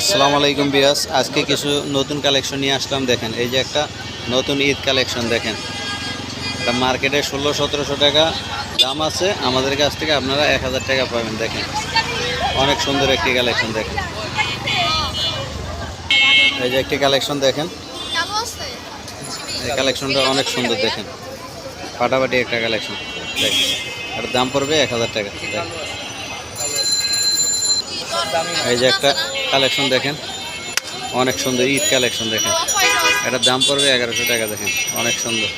আসসালামু আলাইকুম বিয়াস। আজকে কিছু নতুন কালেকশন নিয়ে আসলাম। দেখেন এই যে একটা নতুন ঈদ কালেকশন। দেখেন এটা মার্কেটে 1600-1700 টাকা দাম আছে, আমাদের কাছ থেকে আপনারা 1000 টাকা পাবেন। দেখেন অনেক সুন্দর একটি কালেকশন। দেখেন এই যে একটি কালেকশন, দেখেন এই কালেকশনটা অনেক সুন্দর। দেখেন ফাটাফাটি একটা কালেকশন। দেখেন এটার দাম পড়বে 1000 টাকা। দেখেন এই যে একটা কালেকশন, দেখেন অনেক সুন্দর ঈদ কালেকশন। দেখেন এটার দাম পড়বে 1100 টাকা। দেখেন অনেক সুন্দর।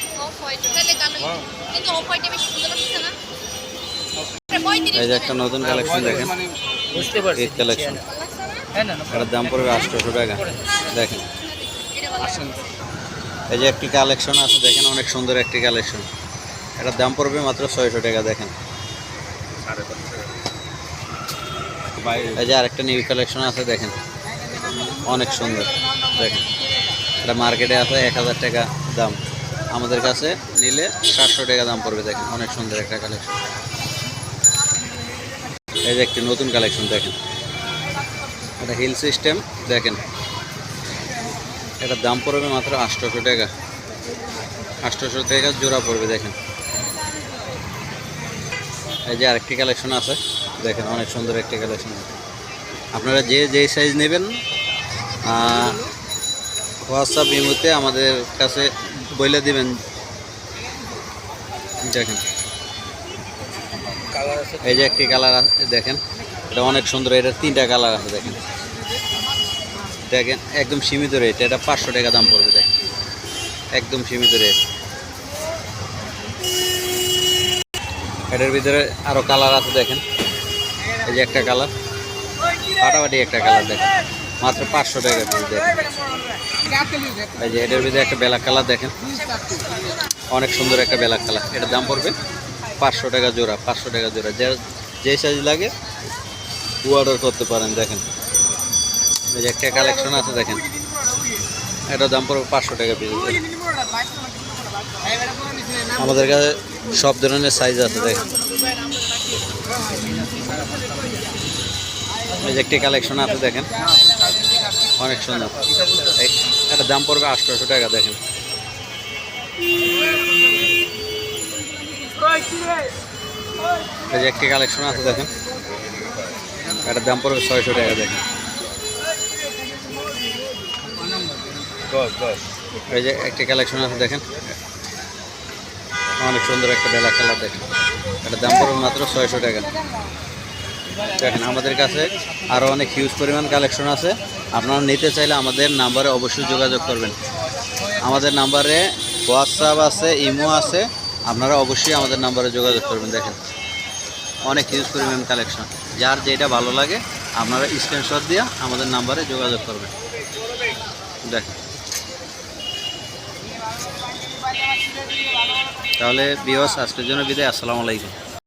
এই যে একটা নতুন কালেকশন, দেখেন ঈদ কালেকশন। এটার দাম পড়বে 800 টাকা। দেখেন এই যে একটি কালেকশন আছে, দেখেন অনেক সুন্দর একটি কালেকশন। এটার দাম পড়বে মাত্র 600 টাকা। দেখেন এই যে আরেকটা নিউ কালেকশন আছে, দেখেন অনেক সুন্দর। দেখেন এটা মার্কেটে আছে 1000 টাকা দাম, আমাদের কাছে নিলে 700 টাকা দাম পড়বে। দেখেন অনেক সুন্দর একটা কালেকশন। এই যে একটি নতুন কালেকশন, দেখেন এটা হিল সিস্টেম। দেখেন এটার দাম পড়বে মাত্র 800 টাকা। 800 টাকা জোড়া পড়বে। দেখেন এই যে আরেকটি কালেকশন আছে, দেখেন অনেক সুন্দর একটি কালেকশন। আপনারা যেই সাইজ নেবেন হোয়াটসঅ্যাপ ইমোতে আমাদের কাছে বলে দিবেন। দেখেন এই যে একটি কালার আছে, দেখেন এটা অনেক সুন্দর। এটা 3টা কালার আছে। দেখেন দেখেন একদম সীমিত রেট, এটা 500 টাকা দাম পড়বে। দেখেন একদম সীমিত রেট। এটার ভিতরে আরও কালার আছে। দেখেন এই যে একটা কালার, ফাটাফাটি একটা কালার। দেখেন মাত্র 500 টাকা পিস। দেখেন এই যে এটার ভিতরে একটা ব্ল্যাক কালার, দেখেন অনেক সুন্দর একটা ব্ল্যাক কালার। এটার দাম পড়বে 500 টাকা জোড়া। 500 টাকা জোড়া, যে সাইজ লাগে অর্ডার করতে পারেন। দেখেন এই যে একটা কালেকশন আছে, দেখেন এটার দাম পড়বে 500 টাকা পিস। আমাদের কাছে সব ধরনের সাইজ আছে। দেখেন এই যে একটি কালেকশন আছে, দেখেন অনেক সুন্দর। এটার দাম পড়বে 800 টাকা। দেখেন এই যে একটি কালেকশন আছে, দেখেন এটার দাম পড়বে 600 টাকা। দেখেন এই যে একটি কালেকশন আছে, দেখেন অনেক সুন্দর একটা ব্ল্যাক কালার। দেখেন এটার দাম পড়বে মাত্র 600 টাকা। দেখেন আমাদের কাছে আরও অনেক হিউজ পরিমাণ কালেকশন আছে। আপনারা নিতে চাইলে আমাদের নাম্বারে অবশ্যই যোগাযোগ করবেন। আমাদের নাম্বারে হোয়াটসঅ্যাপ আছে, ইমো আছে, আপনারা অবশ্যই আমাদের নাম্বারে যোগাযোগ করবেন। দেখেন অনেক হিউজ পরিমাণ কালেকশন। যার যেটা ভালো লাগে আপনারা স্ক্রিনশট দিয়ে আমাদের নাম্বারে যোগাযোগ করবেন। দেখেন তাহলে ভিউয়ার্স আজকের জন্য বিদায়। আসসালামু আলাইকুম।